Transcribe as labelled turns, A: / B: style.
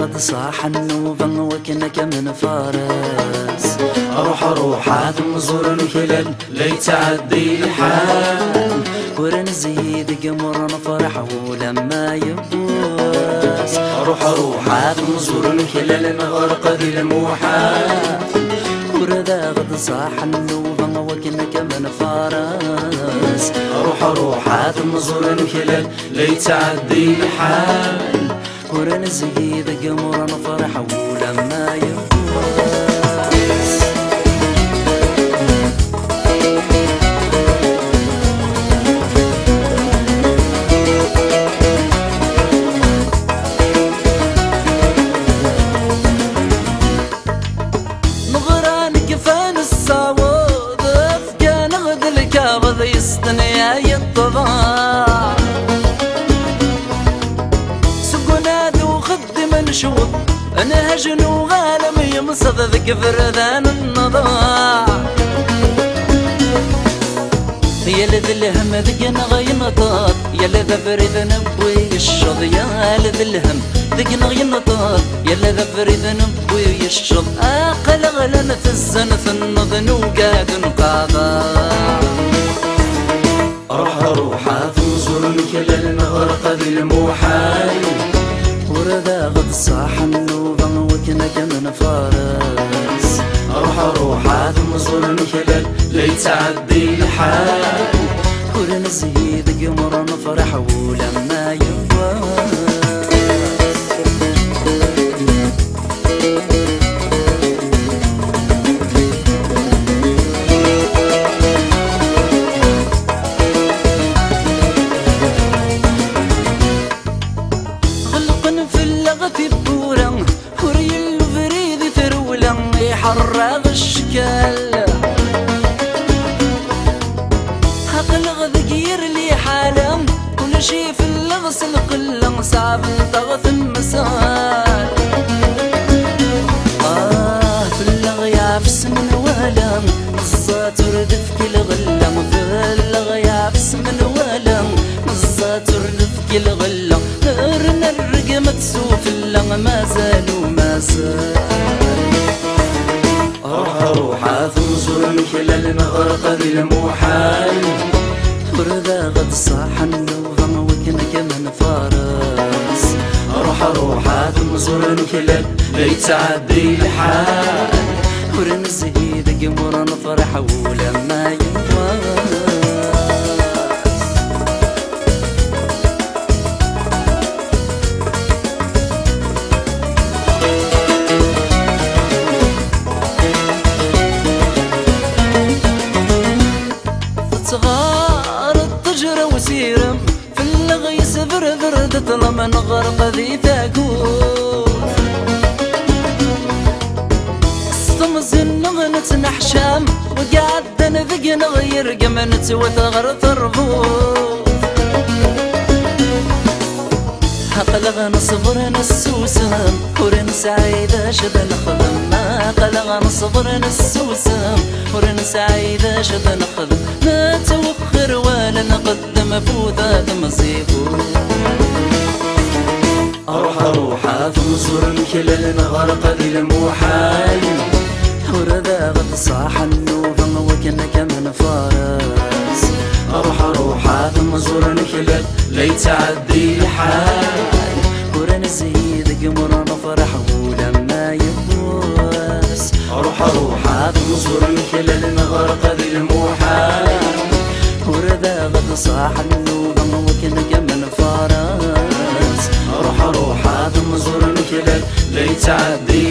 A: غد صاح النوبة وكنك من فارس. أروح عاد مزور الهلال ليتعدي الحال، ورنزيد قمر نفرح ولما يبوس. أروح عاد مزور الهلال نغرق ذي الموحى، ورذا غد صاح النوبة وكنك من فارس. أروح عاد مزور الهلال ليتعدي الحال، ورنزيد قمر نفرح ولما يبوس. يستني الطباع سقنا ذو خد من شوط انا هجن وغالم يمصد ذك فرذان النضاع. يا لذ الهم ذك نغينطات، يا لذ فريد نبوي الشض، يا لذ الهم ذك نغينطات، يا لذ فريد نبوي الشض. اقل غلن في الزنف النضن وقاد نقاضا. أروح أزور الهلال نغرق ذي الموحى، ورذا غد صاح النوبة وكنك من فارس. أروح أزور الهلال ليتعدي الحال، ورنزيد قمر نفرح ولما يبوس. حراغ الشكال هقلغ ذكير لي حالم، كل شي في اللغس القلم صعب الضغط المسال. في اللغيابس من ولم الزات ردف كل غلم، في اللغيابس من ولم الزات ردف كل غلم. رنا الرقم تسوف اللغ ما زال وما زال. أروح أزور الهلال نغرق ذي الموحى، ورذا غد صاح النوبة وكنك من فارس. أروح أزور الهلال ليتعدي الحال، ورنزيد قمر نفرح ولما يبوس. صغار الطجرة وسيرم في اللغي سفر ذرد طلم نغرق ذي ثاقوت. استمز النغنة نحشام وقعد نذق نغير قمنت وثغر تربوت. قلغ نصبر نسوسم ورنسى عيدة شد نخدم. ما قلغ نصبر نسوسم ورنسى عيدة شد نخدم. ما توخر ولا نقدم فوذات مصيبو. أروح أزور الهلال نغرق ذي الموحى، ورذا غد صاح النوبة وكنك من فارس. أروح أزور الهلال ليتعدي الحال، ورنزيد قمر نفرح ولما يبوس. أروح أزور الهلال نغرق ذي الموحى، ورذا غد صاح النوبة وكنك من فارس. أروح أزور الهلال ليتعدي